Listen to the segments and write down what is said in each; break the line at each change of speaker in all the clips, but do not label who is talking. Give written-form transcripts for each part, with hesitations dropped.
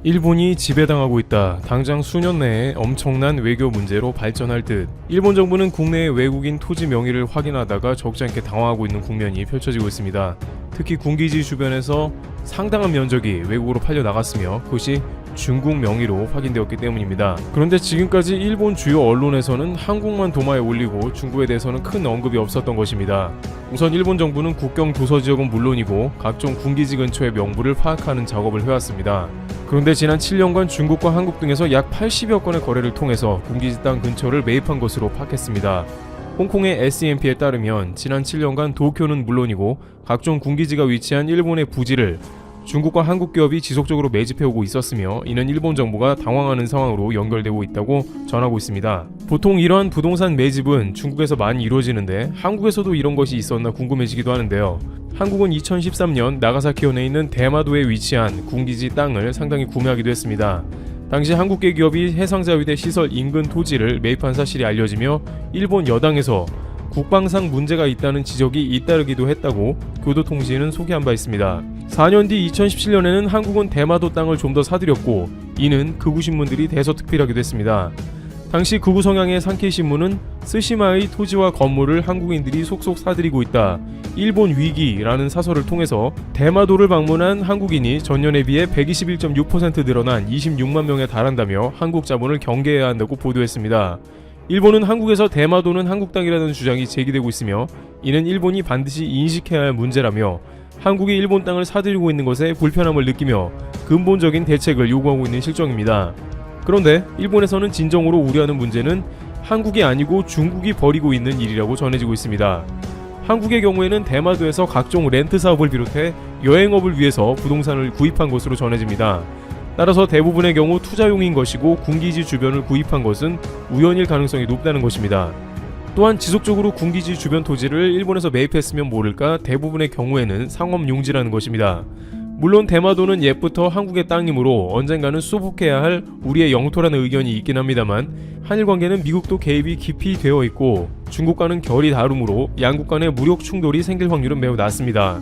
일본이 지배당하고 있다. 당장 수년 내에 엄청난 외교 문제로 발전할 듯. 일본 정부는 국내의 외국인 토지 명의를 확인하다가 적지 않게 당황하고 있는 국면이 펼쳐지고 있습니다. 특히 군기지 주변에서 상당한 면적이 외국으로 팔려 나갔으며 그것이 중국 명의로 확인되었기 때문입니다. 그런데 지금까지 일본 주요 언론에서는 한국만 도마에 올리고 중국에 대해서는 큰 언급이 없었던 것입니다. 우선 일본 정부는 국경 도서지역은 물론이고 각종 군기지 근처의 명부를 파악하는 작업을 해왔습니다. 그런데 지난 7년간 중국과 한국 등에서 약 80여 건의 거래를 통해서 군기지 땅 근처를 매입한 것으로 파악했습니다. 홍콩의 SEMP에 따르면 지난 7년간 도쿄는 물론이고 각종 군기지가 위치한 일본의 부지를 중국과 한국 기업이 지속적으로 매집해오고 있었으며 이는 일본 정부가 당황하는 상황으로 연결되고 있다고 전하고 있습니다. 보통 이러한 부동산 매집은 중국에서 많이 이루어지는데 한국에서도 이런 것이 있었나 궁금해지기도 하는데요. 한국은 2013년 나가사키현에 있는 대마도에 위치한 군기지 땅을 상당히 구매하기도 했습니다. 당시 한국계 기업이 해상자위대 시설 인근 토지를 매입한 사실이 알려지며 일본 여당에서 국방상 문제가 있다는 지적이 잇따르기도 했다고 교도통신은 소개한 바 있습니다. 4년 뒤 2017년에는 한국은 대마도 땅을 좀 더 사들였고 이는 극우 신문들이 대서특필하기도 했습니다. 당시 극우 성향의 산케이신문은 스시마의 토지와 건물을 한국인들이 속속 사들이고 있다. 일본 위기라는 사설을 통해서 대마도를 방문한 한국인이 전년에 비해 121.6% 늘어난 26만 명에 달한다며 한국 자본을 경계해야 한다고 보도했습니다. 일본은 한국에서 대마도는 한국 땅이라는 주장이 제기되고 있으며 이는 일본이 반드시 인식해야 할 문제라며 한국이 일본 땅을 사들이고 있는 것에 불편함을 느끼며 근본적인 대책을 요구하고 있는 실정입니다. 그런데 일본에서는 진정으로 우려하는 문제는 한국이 아니고 중국이 벌이고 있는 일이라고 전해지고 있습니다. 한국의 경우에는 대마도에서 각종 렌트 사업을 비롯해 여행업을 위해서 부동산을 구입한 것으로 전해집니다. 따라서 대부분의 경우 투자용인 것이고 군기지 주변을 구입한 것은 우연일 가능성이 높다는 것입니다. 또한 지속적으로 군기지 주변 토지를 일본에서 매입했으면 모를까 대부분의 경우에는 상업용지라는 것입니다. 물론 대마도는 옛부터 한국의 땅이므로 언젠가는 수복해야 할 우리의 영토라는 의견이 있긴 합니다만 한일 관계는 미국도 개입이 깊이 되어 있고 중국과는 결이 다르므로 양국 간의 무력 충돌이 생길 확률은 매우 낮습니다.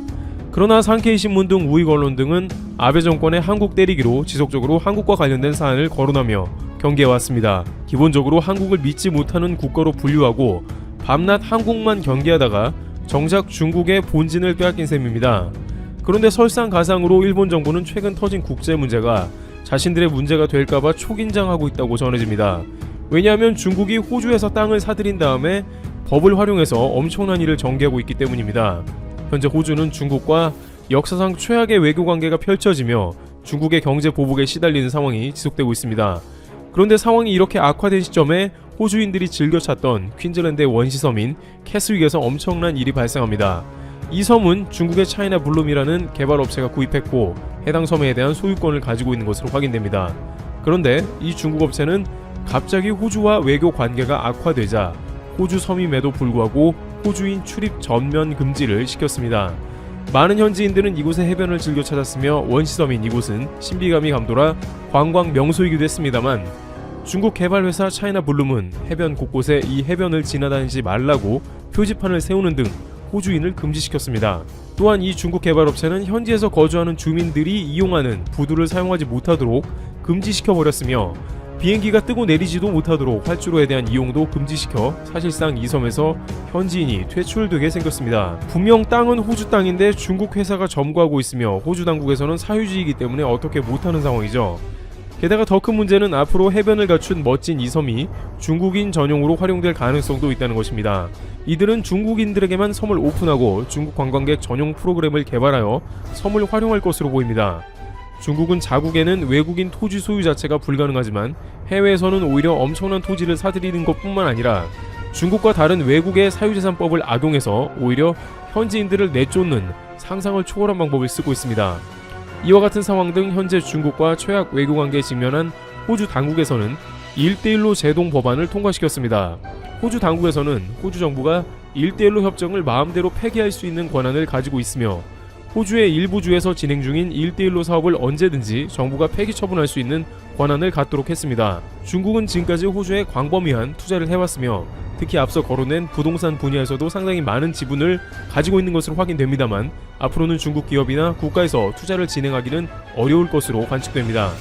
그러나 산케이신문 등 우익 언론 등은 아베 정권의 한국 때리기로 지속적으로 한국과 관련된 사안을 거론하며 경계해왔습니다. 기본적으로 한국을 믿지 못하는 국가로 분류하고 밤낮 한국만 경계하다가 정작 중국의 본진을 빼앗긴 셈입니다. 그런데 설상가상으로 일본 정부는 최근 터진 국제 문제가 자신들의 문제가 될까봐 초긴장하고 있다고 전해집니다. 왜냐하면 중국이 호주에서 땅을 사들인 다음에 법을 활용해서 엄청난 일을 전개하고 있기 때문입니다. 현재 호주는 중국과 역사상 최악의 외교 관계가 펼쳐지며 중국의 경제 보복에 시달리는 상황이 지속되고 있습니다. 그런데 상황이 이렇게 악화된 시점에 호주인들이 즐겨 찾던 퀸즐랜드의 원시섬인 캐스윅에서 엄청난 일이 발생합니다. 이 섬은 중국의 차이나 블룸이라는 개발업체가 구입했고 해당 섬에 대한 소유권을 가지고 있는 것으로 확인됩니다. 그런데 이 중국 업체는 갑자기 호주와 외교 관계가 악화되자 호주 섬임에도 불구하고 호주인 출입 전면 금지를 시켰습니다. 많은 현지인들은 이곳의 해변을 즐겨 찾았으며 원시섬인 이곳은 신비감이 감돌아 관광 명소이기도 했습니다만 중국 개발회사 차이나 블룸은 해변 곳곳에 이 해변을 지나다니지 말라고 표지판을 세우는 등 호주인을 금지시켰습니다. 또한 이 중국 개발업체는 현지에서 거주하는 주민들이 이용하는 부두를 사용하지 못하도록 금지시켜버렸으며 비행기가 뜨고 내리지도 못하도록 활주로에 대한 이용도 금지시켜 사실상 이 섬에서 현지인이 퇴출되게 생겼습니다. 분명 땅은 호주 땅인데 중국 회사가 점거하고 있으며 호주 당국에서는 사유지이기 때문에 어떻게 못하는 상황이죠. 게다가 더 큰 문제는 앞으로 해변을 갖춘 멋진 이 섬이 중국인 전용으로 활용될 가능성도 있다는 것입니다. 이들은 중국인들에게만 섬을 오픈하고 중국 관광객 전용 프로그램을 개발하여 섬을 활용할 것으로 보입니다. 중국은 자국에는 외국인 토지 소유 자체가 불가능하지만 해외에서는 오히려 엄청난 토지를 사들이는 것뿐만 아니라 중국과 다른 외국의 사유재산법을 악용해서 오히려 현지인들을 내쫓는 상상을 초월한 방법을 쓰고 있습니다. 이와 같은 상황 등 현재 중국과 최악 외교관계에 직면한 호주 당국에서는 1:1로 제동 법안을 통과시켰습니다. 호주 당국에서는 호주 정부가 1:1로 협정을 마음대로 폐기할 수 있는 권한을 가지고 있으며 호주의 일부 주에서 진행 중인 1:1로 사업을 언제든지 정부가 폐기 처분할 수 있는 권한을 갖도록 했습니다. 중국은 지금까지 호주에 광범위한 투자를 해왔으며 특히 앞서 거론된 부동산 분야에서도 상당히 많은 지분을 가지고 있는 것으로 확인됩니다만 앞으로는 중국 기업이나 국가에서 투자를 진행하기는 어려울 것으로 관측됩니다.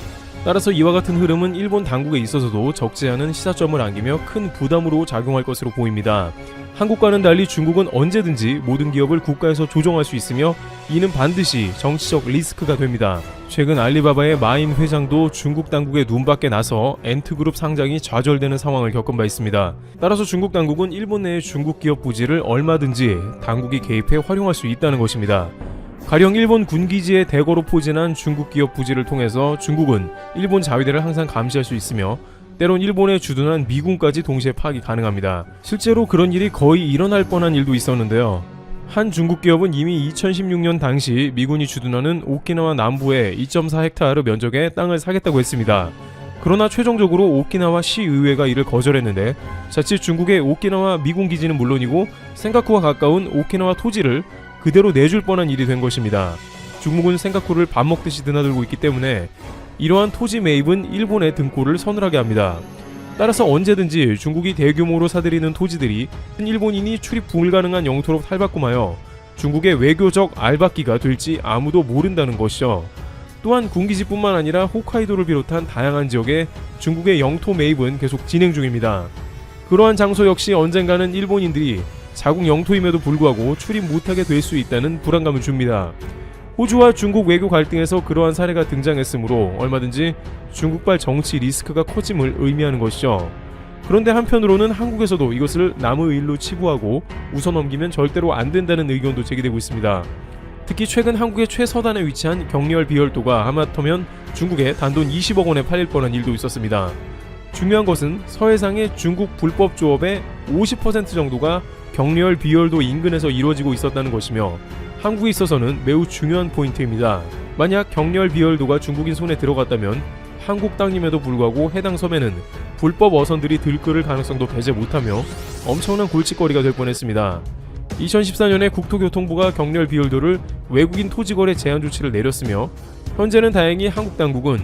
따라서 이와 같은 흐름은 일본 당국에 있어서도 적지 않은 시사점을 안기며 큰 부담으로 작용할 것으로 보입니다. 한국과는 달리 중국은 언제든지 모든 기업을 국가에서 조종할 수 있으며 이는 반드시 정치적 리스크가 됩니다. 최근 알리바바의 마인 회장도 중국 당국의 눈밖에 나서 엔트그룹 상장이 좌절되는 상황을 겪은 바 있습니다. 따라서 중국 당국은 일본 내의 중국 기업 부지를 얼마든지 당국이 개입해 활용할 수 있다는 것입니다. 가령 일본 군기지에 대거로 포진한 중국 기업 부지를 통해서 중국은 일본 자위대를 항상 감시할 수 있으며 때론 일본에 주둔한 미군까지 동시에 파악이 가능합니다. 실제로 그런 일이 거의 일어날 뻔한 일도 있었는데요. 한 중국 기업은 이미 2016년 당시 미군이 주둔하는 오키나와 남부의 2.4헥타르 면적의 땅을 사겠다고 했습니다. 그러나 최종적으로 오키나와 시의회가 이를 거절했는데 자칫 중국의 오키나와 미군 기지는 물론이고 센카쿠와 가까운 오키나와 토지를 그대로 내줄 뻔한 일이 된 것입니다. 중국은 센카쿠를 밥 먹듯이 드나들고 있기 때문에 이러한 토지 매입은 일본의 등골을 서늘하게 합니다. 따라서 언제든지 중국이 대규모로 사들이는 토지들이 일본인이 출입 불가능한 영토로 탈바꿈하여 중국의 외교적 알박기가 될지 아무도 모른다는 것이죠. 또한 군기지뿐만 아니라 홋카이도를 비롯한 다양한 지역에 중국의 영토 매입은 계속 진행 중입니다. 그러한 장소 역시 언젠가는 일본인들이 자국 영토임에도 불구하고 출입 못하게 될 수 있다는 불안감을 줍니다. 호주와 중국 외교 갈등에서 그러한 사례가 등장했으므로 얼마든지 중국발 정치 리스크가 커짐을 의미하는 것이죠. 그런데 한편으로는 한국에서도 이것을 남의 일로 치부하고 웃어넘기면 절대로 안 된다는 의견도 제기되고 있습니다. 특히 최근 한국의 최서단에 위치한 경리열 비열도가 하마터면 중국에 단돈 20억 원에 팔릴 뻔한 일도 있었습니다. 중요한 것은 서해상의 중국 불법 조업의 50% 정도가 경리열 비열도 인근에서 이루어지고 있었다는 것이며 한국에 있어서는 매우 중요한 포인트입니다. 만약 경리열 비열도가 중국인 손에 들어갔다면 한국 땅임에도 불구하고 해당 섬에는 불법 어선들이 들끓을 가능성도 배제 못하며 엄청난 골칫거리가 될 뻔했습니다. 2014년에 국토교통부가 경리열 비열도를 외국인 토지거래 제한 조치를 내렸으며 현재는 다행히 한국 당국은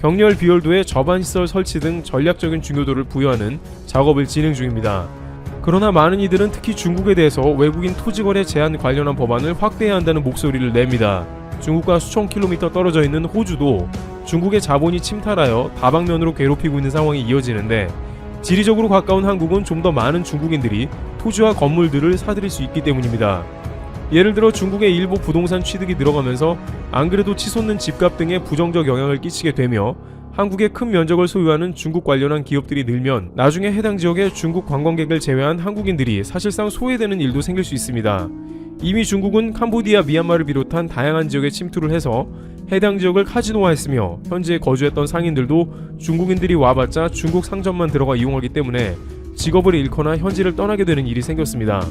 경리열 비열도에 저반시설 설치 등 전략적인 중요도를 부여하는 작업을 진행 중입니다. 그러나 많은 이들은 특히 중국에 대해서 외국인 토지거래 제한 관련한 법안을 확대해야 한다는 목소리를 냅니다. 중국과 수천 킬로미터 떨어져 있는 호주도 중국의 자본이 침탈하여 다방면으로 괴롭히고 있는 상황이 이어지는데 지리적으로 가까운 한국은 좀 더 많은 중국인들이 토지와 건물들을 사들일 수 있기 때문입니다. 예를 들어 중국의 일부 부동산 취득이 늘어가면서 안 그래도 치솟는 집값 등에 부정적 영향을 끼치게 되며 한국의 큰 면적을 소유하는 중국 관련한 기업들이 늘면 나중에 해당 지역에 중국 관광객을 제외한 한국인들이 사실상 소외되는 일도 생길 수 있습니다. 이미 중국은 캄보디아, 미얀마를 비롯한 다양한 지역에 침투를 해서 해당 지역을 카지노화했으며 현지에 거주했던 상인들도 중국인들이 와봤자 중국 상점만 들어가 이용하기 때문에 직업을 잃거나 현지를 떠나게 되는 일이 생겼습니다.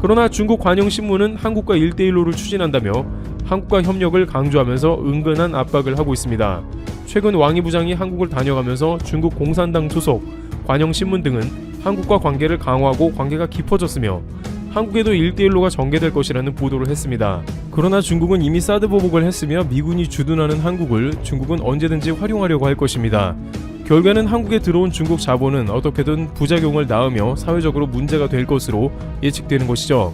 그러나 중국 관영신문은 한국과 1대1로를 추진한다며 한국과 협력을 강조하면서 은근한 압박을 하고 있습니다. 최근 왕이 부장이 한국을 다녀가면서 중국 공산당 소속 관영신문 등은 한국과 관계를 강화하고 관계가 깊어졌으며 한국에도 1대1로가 전개될 것이라는 보도를 했습니다. 그러나 중국은 이미 사드 보복을 했으며 미군이 주둔하는 한국을 중국은 언제든지 활용하려고 할 것입니다. 결국에는 한국에 들어온 중국 자본은 어떻게든 부작용을 낳으며 사회적으로 문제가 될 것으로 예측되는 것이죠.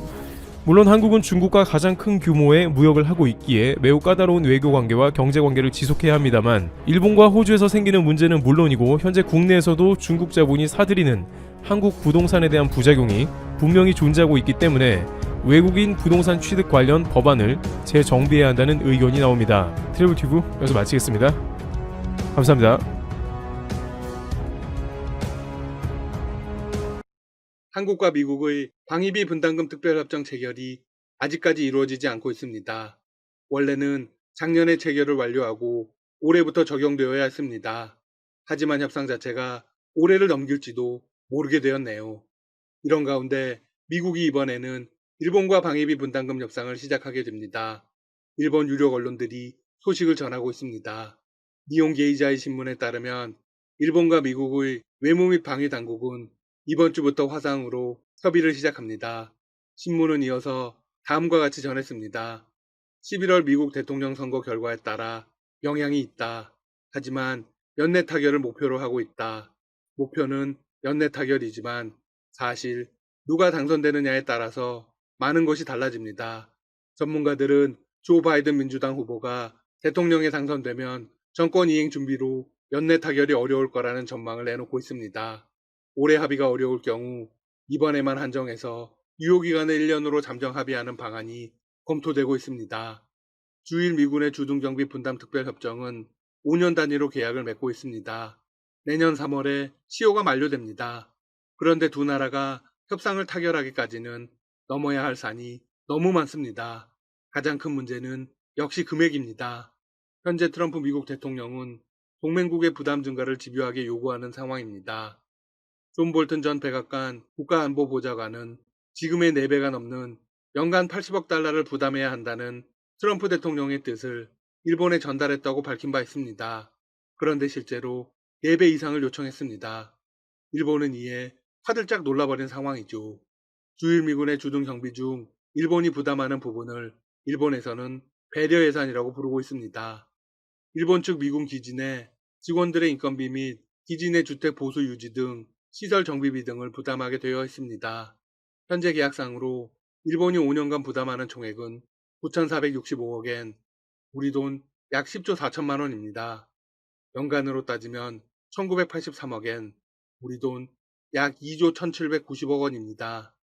물론 한국은 중국과 가장 큰 규모의 무역을 하고 있기에 매우 까다로운 외교관계와 경제관계를 지속해야 합니다만 일본과 호주에서 생기는 문제는 물론이고 현재 국내에서도 중국 자본이 사들이는 한국 부동산에 대한 부작용이 분명히 존재하고 있기 때문에 외국인 부동산 취득 관련 법안을 재정비해야 한다는 의견이 나옵니다. 트래블튜브 여기서 마치겠습니다. 감사합니다.
한국과 미국의 방위비 분담금 특별협정 체결이 아직까지 이루어지지 않고 있습니다. 원래는 작년에 체결을 완료하고 올해부터 적용되어야 했습니다. 하지만 협상 자체가 올해를 넘길지도 모르게 되었네요. 이런 가운데 미국이 이번에는 일본과 방위비 분담금 협상을 시작하게 됩니다. 일본 유력 언론들이 소식을 전하고 있습니다. 니혼 게이자이 신문에 따르면 일본과 미국의 외무 및 방위 당국은 이번 주부터 화상으로 협의를 시작합니다. 신문은 이어서 다음과 같이 전했습니다. 11월 미국 대통령 선거 결과에 따라 영향이 있다. 하지만 연내 타결을 목표로 하고 있다. 목표는 연내 타결이지만 사실 누가 당선되느냐에 따라서 많은 것이 달라집니다. 전문가들은 조 바이든 민주당 후보가 대통령에 당선되면 정권 이행 준비로 연내 타결이 어려울 거라는 전망을 내놓고 있습니다. 올해 합의가 어려울 경우 이번에만 한정해서 유효기간을 1년으로 잠정 합의하는 방안이 검토되고 있습니다. 주일 미군의 주둔경비 분담 특별협정은 5년 단위로 계약을 맺고 있습니다. 내년 3월에 시효가 만료됩니다. 그런데 두 나라가 협상을 타결하기까지는 넘어야 할 산이 너무 많습니다. 가장 큰 문제는 역시 금액입니다. 현재 트럼프 미국 대통령은 동맹국의 부담 증가를 집요하게 요구하는 상황입니다. 존 볼튼 전 백악관 국가안보보좌관은 지금의 4배가 넘는 연간 80억 달러를 부담해야 한다는 트럼프 대통령의 뜻을 일본에 전달했다고 밝힌 바 있습니다. 그런데 실제로 4배 이상을 요청했습니다. 일본은 이에 화들짝 놀라버린 상황이죠. 주일 미군의 주둔 경비 중 일본이 부담하는 부분을 일본에서는 배려 예산이라고 부르고 있습니다. 일본 측 미군 기진의 직원들의 인건비 및 기진의 주택 보수 유지 등 시설 정비비 등을 부담하게 되어 있습니다. 현재 계약상으로 일본이 5년간 부담하는 총액은 9,465억엔, 우리 돈 약 10조 4천만 원입니다. 연간으로 따지면 1,983억엔, 우리 돈 약 2조 1,790억 원입니다.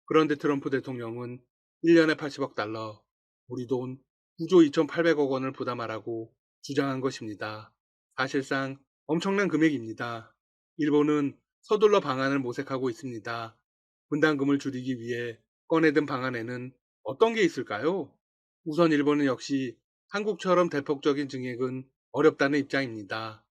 그런데 트럼프 대통령은 1년에 80억 달러, 우리 돈 9조 2,800억 원을 부담하라고 주장한 것입니다. 사실상 엄청난 금액입니다. 일본은 서둘러 방안을 모색하고 있습니다. 분담금을 줄이기 위해 꺼내든 방안에는 어떤 게 있을까요? 우선 일본은 역시 한국처럼 대폭적인 증액은 어렵다는 입장입니다.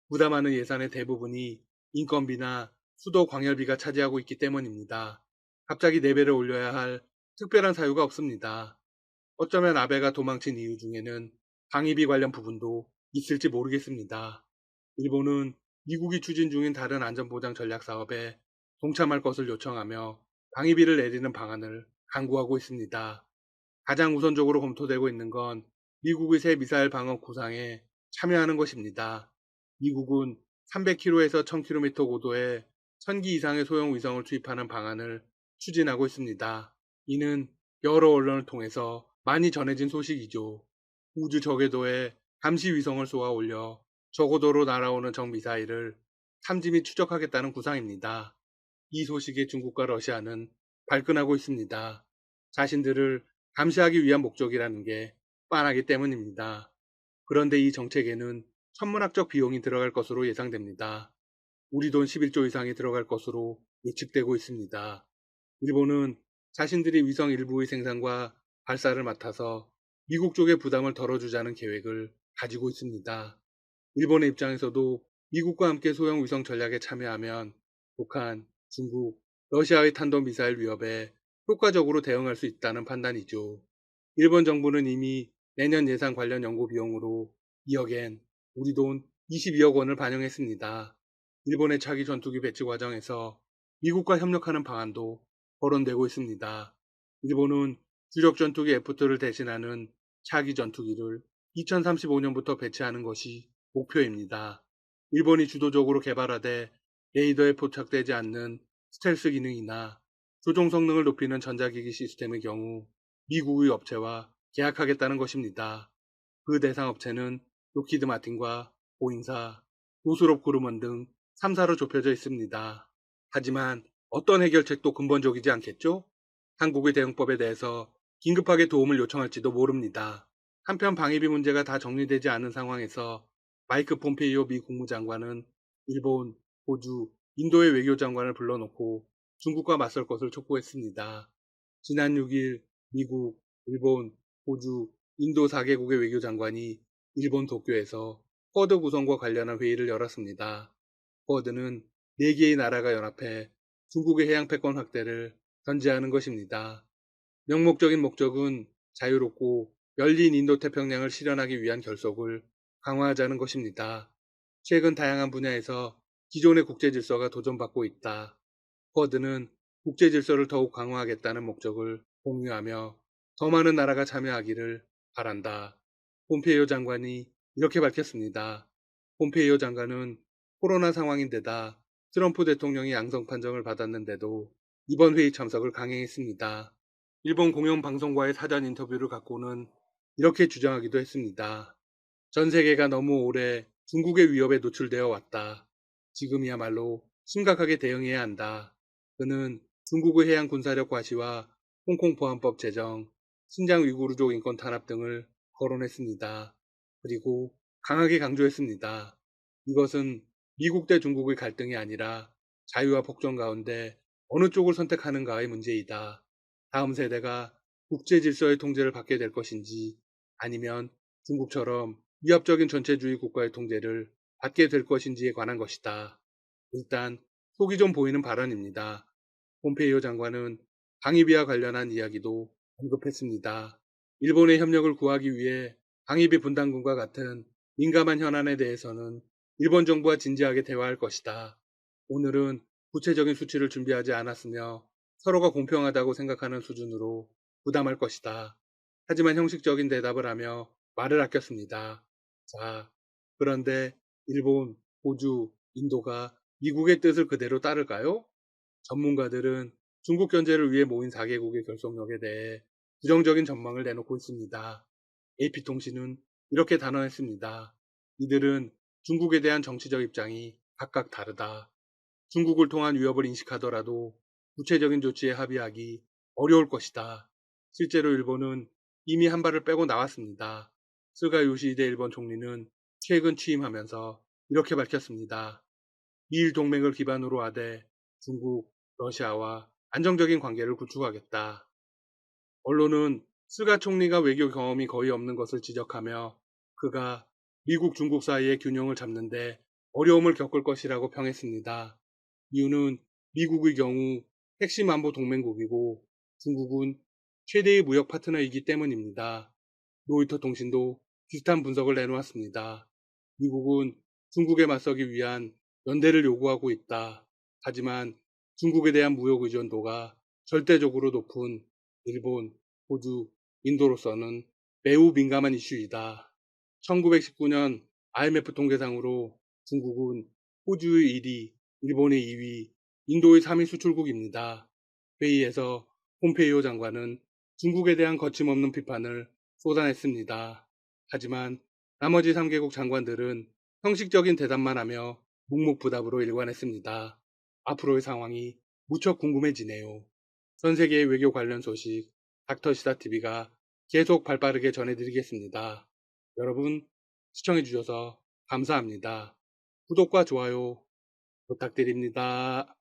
부담하는 예산의 대부분이 인건비나 수도 광열비가 차지하고 있기 때문입니다. 갑자기 4배를 올려야 할 특별한 사유가 없습니다. 어쩌면 아베가 도망친 이유 중에는 방위비 관련 부분도 있을지 모르겠습니다. 일본은 미국이 추진 중인 다른 안전보장 전략 사업에 동참할 것을 요청하며 방위비를 내리는 방안을 강구하고 있습니다. 가장 우선적으로 검토되고 있는 건 미국의 새 미사일 방어 구상에 참여하는 것입니다. 미국은 300km에서 1000km 고도의 1000기 이상의 소형 위성을 투입하는 방안을 추진하고 있습니다. 이는 여러 언론을 통해서 많이 전해진 소식이죠. 우주 저궤도에 감시 위성을 쏘아 올려 저고도로 날아오는 적 미사일을 탐지 및 추적하겠다는 구상입니다. 이 소식에 중국과 러시아는 발끈하고 있습니다. 자신들을 감시하기 위한 목적이라는 게 뻔하기 때문입니다. 그런데 이 정책에는 천문학적 비용이 들어갈 것으로 예상됩니다. 우리 돈 11조 이상이 들어갈 것으로 예측되고 있습니다. 일본은 자신들이 위성 일부의 생산과 발사를 맡아서 미국 쪽의 부담을 덜어주자는 계획을 가지고 있습니다. 일본의 입장에서도 미국과 함께 소형 위성 전략에 참여하면 북한, 중국, 러시아의 탄도미사일 위협에 효과적으로 대응할 수 있다는 판단이죠. 일본 정부는 이미 내년 예산 관련 연구 비용으로 2억엔, 우리 돈 22억 원을 반영했습니다. 일본의 차기 전투기 배치 과정에서 미국과 협력하는 방안도 거론되고 있습니다. 일본은 주력 전투기 F2를 대신하는 차기 전투기를 2035년부터 배치하는 것이 목표입니다. 일본이 주도적으로 개발하되 레이더에 포착되지 않는 스텔스 기능이나 조종 성능을 높이는 전자기기 시스템의 경우 미국의 업체와 계약하겠다는 것입니다. 그 대상 업체는 록히드 마틴과 보잉사, 노스롭 그루먼 등 3사로 좁혀져 있습니다. 하지만 어떤 해결책도 근본적이지 않겠죠? 한국의 대응법에 대해서 긴급하게 도움을 요청할지도 모릅니다. 한편 방위비 문제가 다 정리되지 않은 상황에서 마이크 폼페이오 미 국무장관은 일본, 호주, 인도의 외교장관을 불러놓고 중국과 맞설 것을 촉구했습니다. 지난 6일 미국, 일본, 호주, 인도 4개국의 외교장관이 일본 도쿄에서 쿼드 구성과 관련한 회의를 열었습니다. 쿼드는 4개의 나라가 연합해 중국의 해양 패권 확대를 견제하는 것입니다. 명목적인 목적은 자유롭고 열린 인도태평양을 실현하기 위한 결속을 강화하자는 것입니다. 최근 다양한 분야에서 기존의 국제질서가 도전받고 있다. 쿼드는 국제질서를 더욱 강화하겠다는 목적을 공유하며 더 많은 나라가 참여하기를 바란다. 폼페이오 장관이 이렇게 밝혔습니다. 폼페이오 장관은 코로나 상황인데다 트럼프 대통령이 양성 판정을 받았는데도 이번 회의 참석을 강행했습니다. 일본 공영방송과의 사전 인터뷰를 갖고는 이렇게 주장하기도 했습니다. 전 세계가 너무 오래 중국의 위협에 노출되어 왔다. 지금이야말로 심각하게 대응해야 한다. 그는 중국의 해양 군사력 과시와 홍콩 보안법 제정, 신장 위구르족 인권 탄압 등을 거론했습니다. 그리고 강하게 강조했습니다. 이것은 미국 대 중국의 갈등이 아니라 자유와 복종 가운데 어느 쪽을 선택하는가의 문제이다. 다음 세대가 국제 질서의 통제를 받게 될 것인지 아니면 중국처럼 위압적인 전체주의 국가의 통제를 받게 될 것인지에 관한 것이다. 일단 속이 좀 보이는 발언입니다. 폼페이오 장관은 방위비와 관련한 이야기도 언급했습니다. 일본의 협력을 구하기 위해 방위비 분담금과 같은 민감한 현안에 대해서는 일본 정부와 진지하게 대화할 것이다. 오늘은 구체적인 수치를 준비하지 않았으며 서로가 공평하다고 생각하는 수준으로 부담할 것이다. 하지만 형식적인 대답을 하며 말을 아꼈습니다. 자, 그런데 일본, 호주, 인도가 미국의 뜻을 그대로 따를까요? 전문가들은 중국 견제를 위해 모인 4개국의 결속력에 대해 부정적인 전망을 내놓고 있습니다. AP통신은 이렇게 단언했습니다. 이들은 중국에 대한 정치적 입장이 각각 다르다. 중국을 통한 위협을 인식하더라도 구체적인 조치에 합의하기 어려울 것이다. 실제로 일본은 이미 한 발을 빼고 나왔습니다. 스가 요시히데 일본 총리는 최근 취임하면서 이렇게 밝혔습니다. 미일 동맹을 기반으로 하되 중국, 러시아와 안정적인 관계를 구축하겠다. 언론은 스가 총리가 외교 경험이 거의 없는 것을 지적하며 그가 미국, 중국 사이의 균형을 잡는데 어려움을 겪을 것이라고 평했습니다. 이유는 미국의 경우 핵심 안보 동맹국이고 중국은 최대의 무역 파트너이기 때문입니다. 로이터 통신도 비슷한 분석을 내놓았습니다. 미국은 중국에 맞서기 위한 연대를 요구하고 있다. 하지만 중국에 대한 무역 의존도가 절대적으로 높은 일본, 호주, 인도로서는 매우 민감한 이슈이다. 1919년 IMF 통계상으로 중국은 호주의 1위, 일본의 2위, 인도의 3위 수출국입니다. 회의에서 폼페이오 장관은 중국에 대한 거침없는 비판을 쏟아냈습니다. 하지만 나머지 3개국 장관들은 형식적인 대답만 하며 묵묵부답으로 일관했습니다. 앞으로의 상황이 무척 궁금해지네요. 전 세계의 외교 관련 소식 닥터시사TV가 계속 발빠르게 전해드리겠습니다. 여러분 시청해주셔서 감사합니다. 구독과 좋아요 부탁드립니다.